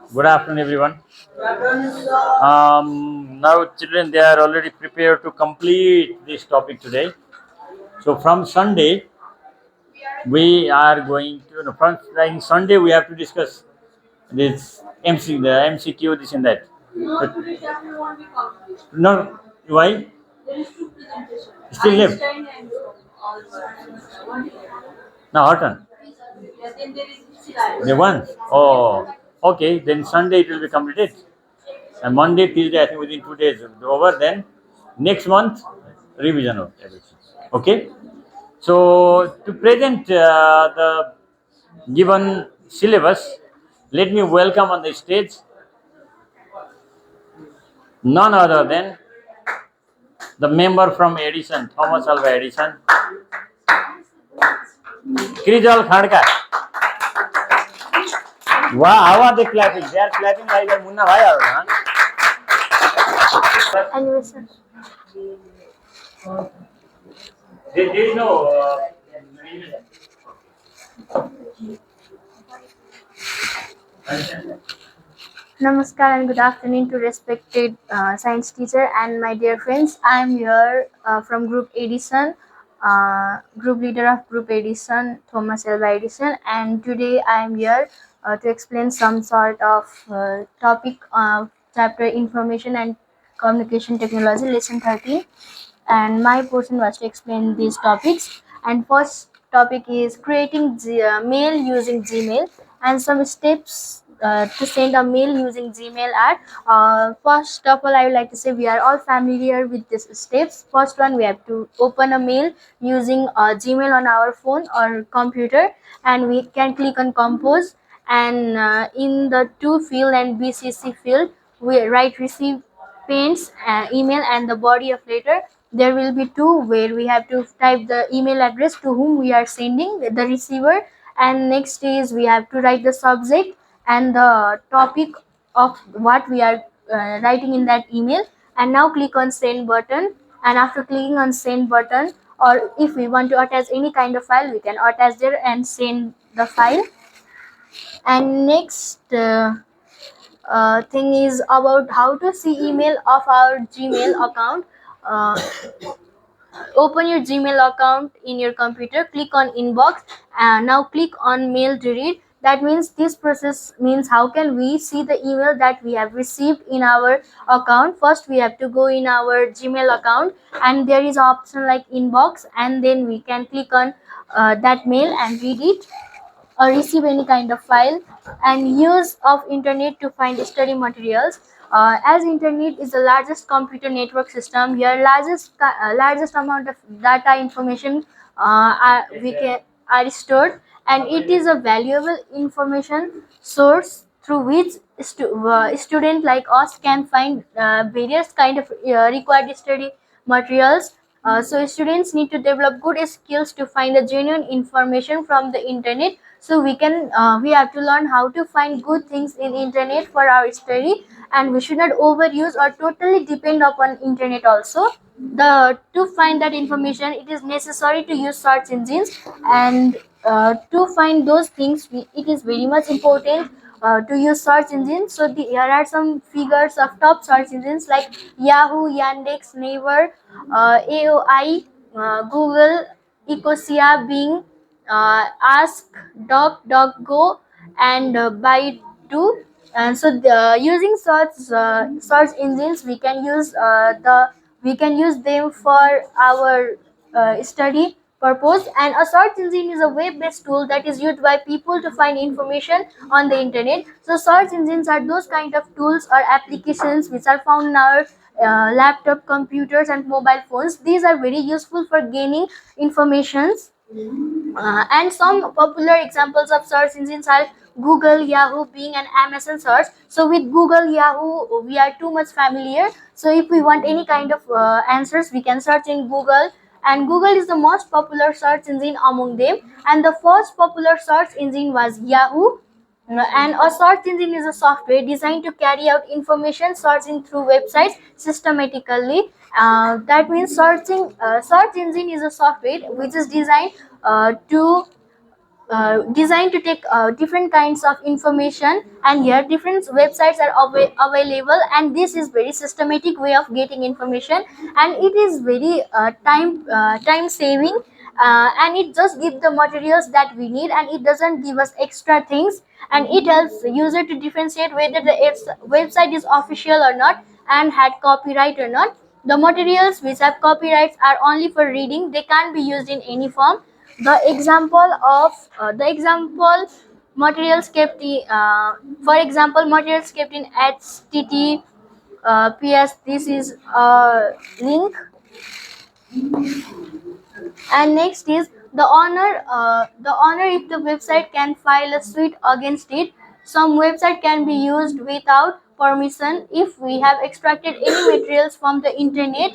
Good afternoon, everyone. Now, children, they are already prepared to complete this topic today. So, from Sunday, we are going to, no, from like Sunday, we have to discuss this the MCQ, this and that. But, no, why? Still left. Now, hot on. The one. Oh, okay. Then Sunday it will be completed. And Monday, Tuesday, I think within 2 days it will be over. Then next month, revision of everything. Okay. So to present the given syllabus, let me welcome on the stage none other than the member from Edison, Thomas Alva Edison, Krijal Khadka. Wow, how are they clapping? They are clapping like a Munna Bhai or huh? Animation. There is no. Namaskar and good afternoon to respected science teacher and my dear friends. I am here from Group Edison, group leader of Group Edison, Thomas Alva Edison, and today I am here to explain some sort of topic of chapter Information and Communication Technology, lesson 13. And my portion was to explain these topics. And first topic is creating mail using Gmail and some steps to send a mail using Gmail are first of all I would like to say we are all familiar with these steps. First one, we have to open a mail using Gmail on our phone or computer, and we can click on compose, and in the to field and BCC field we write receive paints email and the body of letter. There will be two where we have to type the email address to whom we are sending the receiver, and next is we have to write the subject and the topic of what we are writing in that email. And now click on send button, and after clicking on send button, or if we want to attach any kind of file, we can attach there and send the file. And next thing is about how to see email of our Gmail account. uh, Open your Gmail account in your computer, click on inbox, and now click on mail to read. That means this process means how can we see the email that we have received in our account. First we have to go in our Gmail account, and there is option like inbox, and then we can click on that mail and read it or receive any kind of file. And use of internet to find study materials. As internet is the largest computer network system, here largest amount of data information are stored, and it is a valuable information source through which student like us can find various kind of required study materials. So students need to develop good skills to find the genuine information from the internet. So we have to learn how to find good things in internet for our study, and we should not overuse or totally depend upon internet also. The to find that information, it is necessary to use search engines, and to find those things it is very much important to use search engines. So here are some figures of top search engines like Yahoo, Yandex, Naver, AOI, Google, Ecosia, Bing, Ask, DuckDuckGo, and Baidu. And so using search engines, we can use them for our study purpose. And a search engine is a web-based tool that is used by people to find information on the internet. So search engines are those kind of tools or applications which are found in our laptop, computers, and mobile phones. These are very useful for gaining informations. And some popular examples of search engines are Google, Yahoo, Bing, and Amazon search. So with Google, Yahoo, we are too much familiar. So if we want any kind of answers, we can search in Google. And Google is the most popular search engine among them. And the first popular search engine was Yahoo. And a search engine is a software designed to carry out information searching through websites systematically. That means search engine is a software which is designed to designed to take different kinds of information, and here different websites are available, and this is very systematic way of getting information, and it is very time saving, and it just gives the materials that we need, and it doesn't give us extra things, and it helps the user to differentiate whether the website is official or not and had copyright or not. The materials which have copyrights are only for reading, they can't be used in any form. The example materials kept in, for example, materials kept in https, this is a link. And next is the owner if the website can file a suit against it. Some website can be used without permission if we have extracted any materials from the internet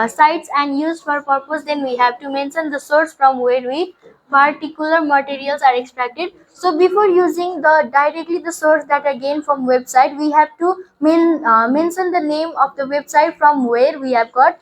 sites and used for purpose, then we have to mention the source from where we particular materials are extracted. So before using the directly the source that are gained from website, we have to mention the name of the website from where we have got.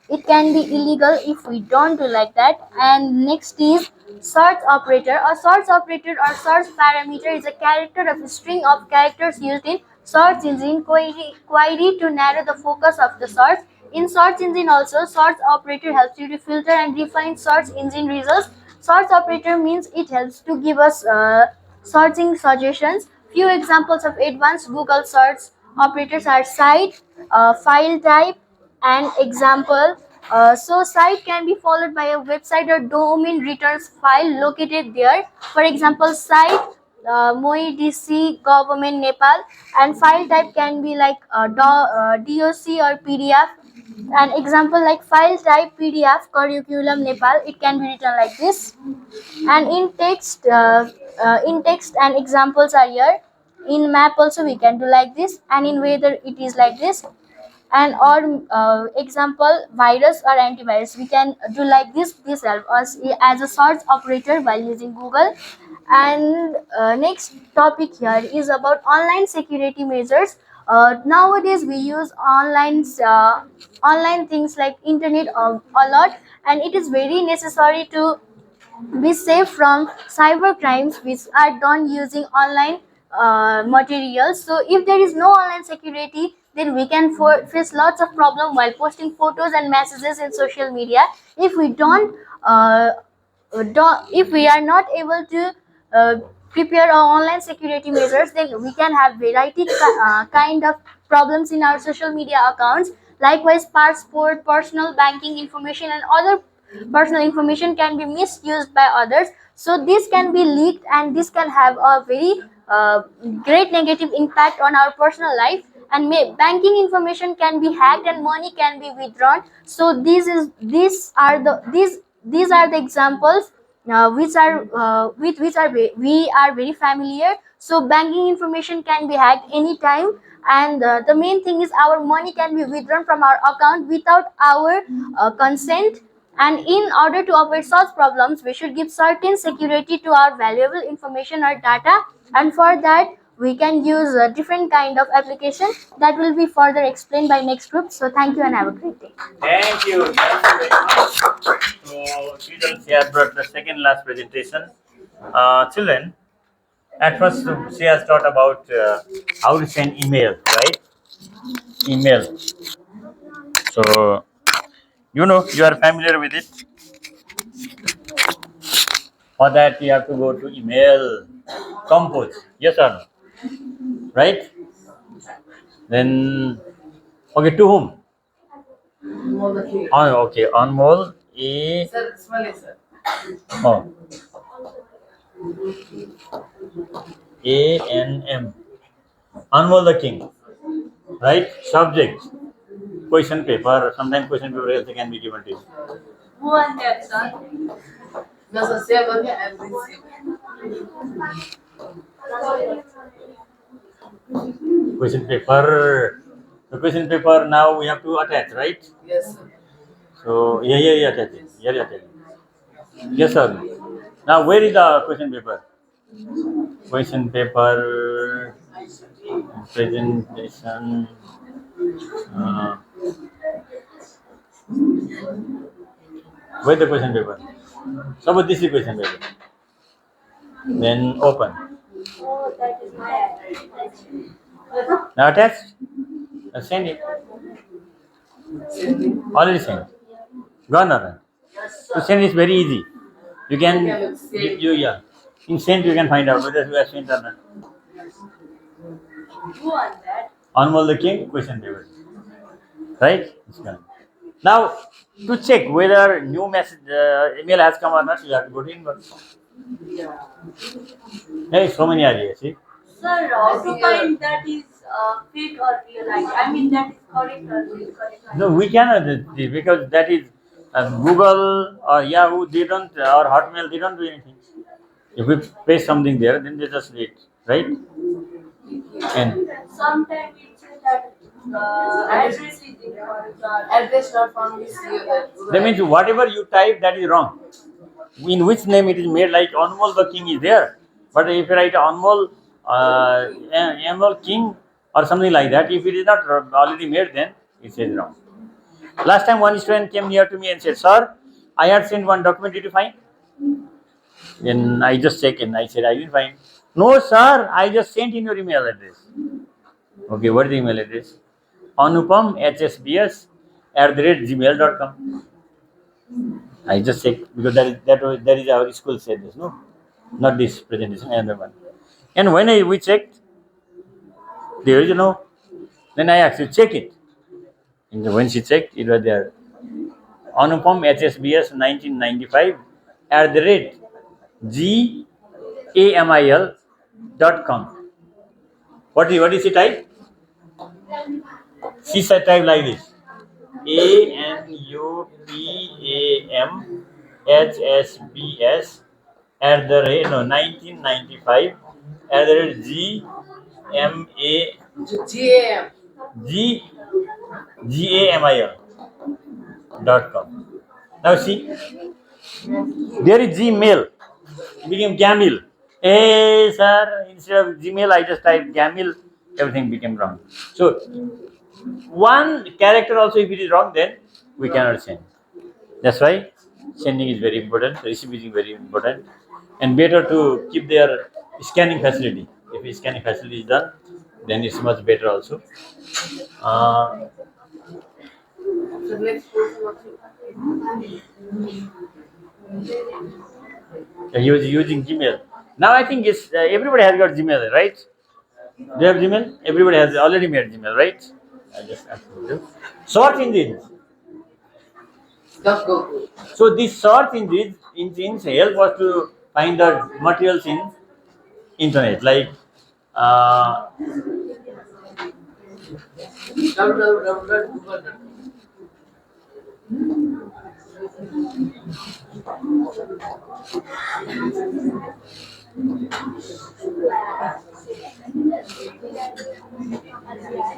It can be illegal if we don't do like that. And next is search operator. A search operator or search parameter is a character of a string of characters used in search engine query to narrow the focus of the search. In search engine also, search operator helps you to filter and refine search engine results. Search operator means it helps to give us searching suggestions. Few examples of advanced Google search operators are site, file type, and example. So site can be followed by a website or domain returns file located there. For example, site MoiDC government Nepal, and file type can be like DOC or PDF. An example like file type PDF curriculum Nepal, it can be written like this. And in text and examples are here. In map also we can do like this, and in weather it is like this. And or example virus or antivirus, we can do like this help us as a search operator while using Google. And next topic here is about online security measures. Nowadays we use online things like internet a lot, and it is very necessary to be safe from cyber crimes which are done using online materials. So if there is no online security, then we can face lots of problem while posting photos and messages in social media. If we if we are not able to uh, prepare our online security measures, then we can have variety kind of problems in our social media accounts. Likewise, passport, personal banking information, and other personal information can be misused by others. So this can be leaked, and this can have a very great negative impact on our personal life. And banking information can be hacked and money can be withdrawn. So these are the examples which are with which are we are very familiar. So banking information can be hacked anytime, and the main thing is our money can be withdrawn from our account without our consent. And in order to avoid such problems, we should give certain security to our valuable information or data, and for that we can use a different kind of application that will be further explained by next group. So thank you and have a great day. Thank you. Thank you very much. So, children, she has brought the second last presentation. Children, at first she has taught about how to send email, right? Email. So, you are familiar with it. For that, you have to go to email compose. Yes or no? Right? Then, okay, to whom? Oh, okay, Anmol A. Oh, ANM. Anmol the king. Right? Subject. Question paper. Sometimes question paper also can be given to you. Question paper. The question paper now we have to attach, right? Yes, sir. So yeah, attach it. Yeah, attach it. Yes, sir. Now where is the question paper? Question paper presentation. Uh, where the question paper? So, but this is question paper. Then open. Oh, that is my Now attached. Send it. Already sent. Gone or to send is very easy. You can yeah. In sent you can find out whether you have sent or not. Who on that? Anmol the king, question paper. Right? It's gone. Now to check whether new message email has come or not, you have to go to inbox. Hey, so many ideas. See? Sir, how to find that is fake or real ID? I mean, that is correct or incorrect. No, we cannot do this because that is Google or Yahoo. They don't or Hotmail. They don't do anything. If we paste something there, then they just read, right? And Sometimes it says that address is incorrect. Address not found is that means whatever you type, that is wrong. In which name it is made, like Anmol the king is there, but if you write Anmol Anmol king or something like that, if it is not already made, then it says wrong. Last time one student came near to me and said, "Sir, I had sent one document. Did you find?" Then I just checked and I said, "I didn't find." "No, sir, I just sent in your email address." Okay, what is the email address? anupamhsbs@gmail.com. I just checked because that is our school said this, no, not this presentation, another one. And when we checked, there is no. Then I asked you check it. And when she checked, it was there. anupamhsbs1995 @gmail.com. What is the type? She said type like this. ANUPAMHSBS @ 1995 GAM. GAMIL.com. Now see, there is Gmail. It became Gamil. Hey, sir, instead of Gmail, I just typed Gamil. Everything became wrong. So, one character also, if it is wrong, then we cannot send. That's why sending is very important, receiving is very important, and better to keep their scanning facility. If scanning facility is done, then it's much better also. Uh, So next person also. using Gmail. Now I think it's everybody has got Gmail, right? Do you have Gmail? Everybody has already made Gmail, right? I just asked you. Search engines. Go. So these search engines help us to find the materials in internet, like www.google.com.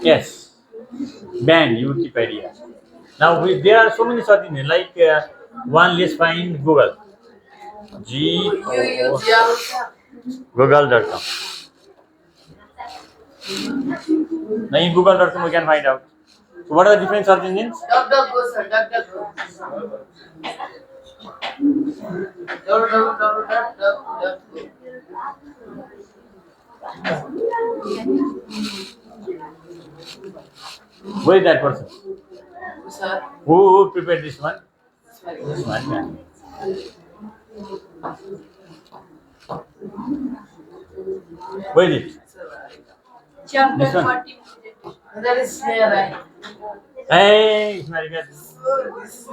yes, band Wikipedia. Now there are so many search engines. Like one, let's find Google. You G use Yahoo. Google.com. Now in Google.com we can find out. So what are the different search engines? DuckDuckGo, sir. DuckDuckGo. www.duckduckgo. Where is that person? Sir. Who prepared this one? Sorry. This one. Yeah. Where is it? Chapter This one. 40. That is snare, right? Hey, it's very good. So this is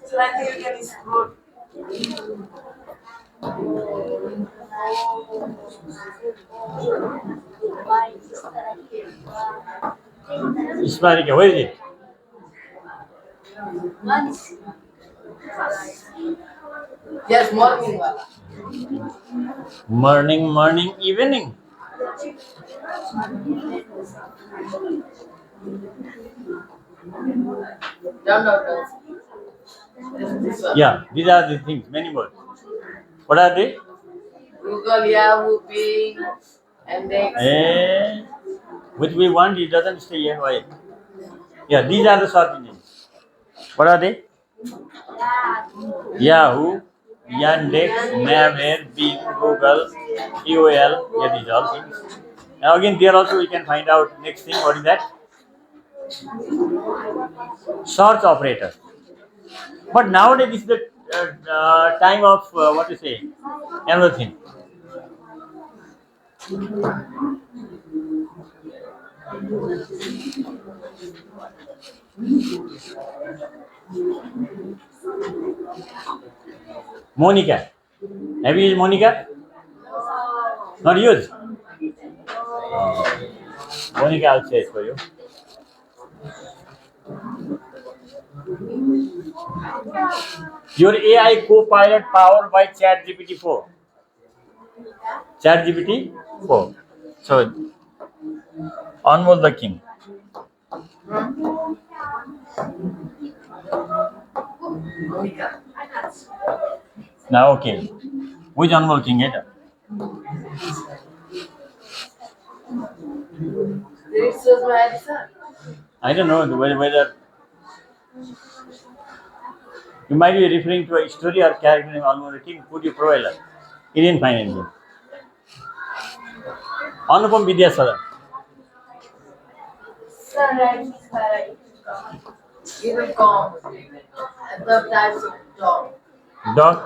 so I think you can explore. Ismarika, where is it? Once. Yes, morning wala. Morning, evening. Down. This one. Yeah, these are the things, many more. What are they? Google, Yahoo, Bing, and Dex. Eh, which we want, it doesn't stay here. Why? Yeah, these are the search engines. What are they? Yahoo, Yandex, Naver, Bing, Google, EOL, yeah, these all things. Now again, there also we can find out next thing. What is that? Search operator. But nowadays this is the time of what to say, another thing. Monica. Have you used Monica? Not used. Monica, I'll say it for you. Your AI co-pilot powered by ChatGPT 4. ChatGPT 4. So, Anmol the king. Now, okay. Which Anmol king is it? I don't know whether you might be referring to a story or character named Anmol the king. Could you provide us? He didn't find anything. Anupam Vidyasagar. Unicorn. And the types of dog. Dog.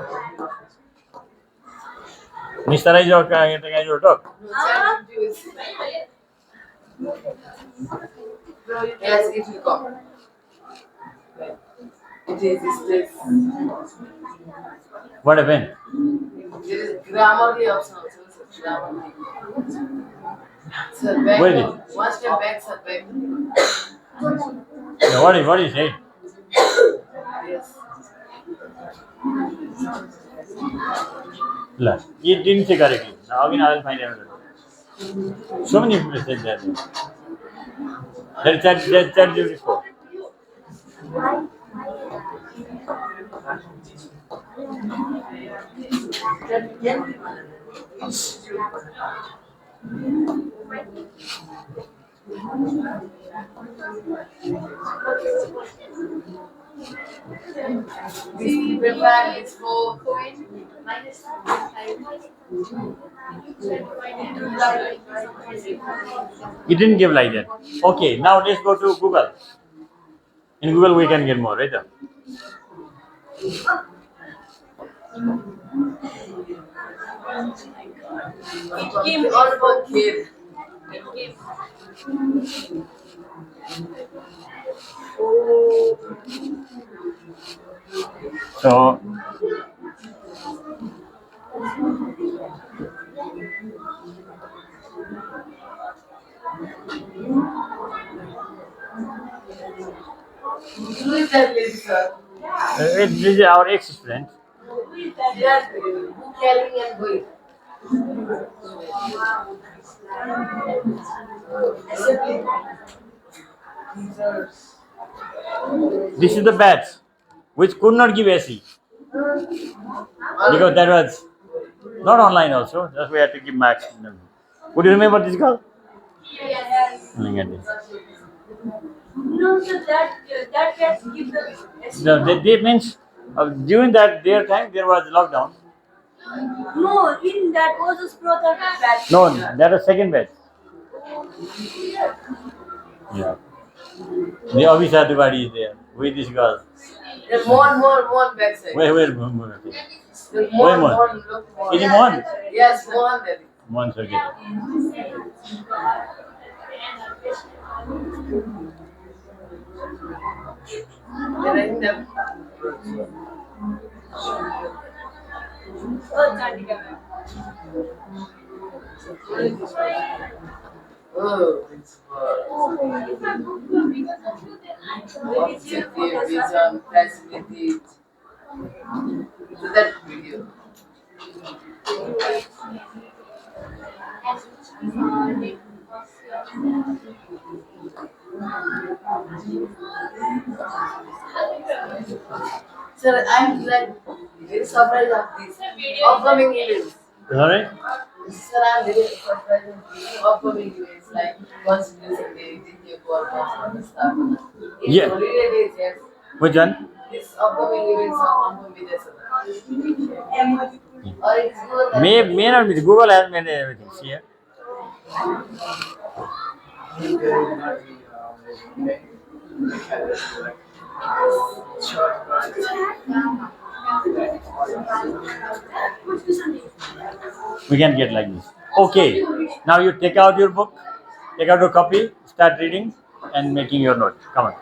Mr. Is your dog. Yes, it will come. It is this. What happened? There is Grammarly option also. So Grammarly. Sir, back. Where is it? One step back, sir, back. Yeah, what is it? Yes. Last. You didn't say correctly. Now again I will find another. So many people said that. That's ChatGPT 4. The reply is for It didn't give like that. Okay, now let's go to Google. In Google we can get more, right? all about kid. So Who is that lady, sir? this is our ex-student. They are carrying and going. Assembly. This is the batch which could not give SE because that was not online also. That's why we had to give max. Would you remember this girl? Look at this. No, sir, that gets give the. No, they means during that their time there was lockdown. No, in that was a brother batch. No, that was second batch. Yeah. The office everybody is there with this girl. The more backside. Where The Where more, Mohan? look more. Is it Mohan? Yes, Mohan Devi. One second. Then I think that. Oh, Chandika. Oh, it's objective, vision, facility. So that video. Sir, I'm like very surprised of this upcoming events. Sorry? Sir, I'm very surprised of these upcoming events like Constitution Day, DJ Forum, stuff. It's Yeah. holiday days, yes. Which one? These upcoming events are on with us. Or it's Google. May not be. Google has made everything. See here. We can get like this. Okay. Now you take out your book, take out your copy, start reading and making your note. Come on.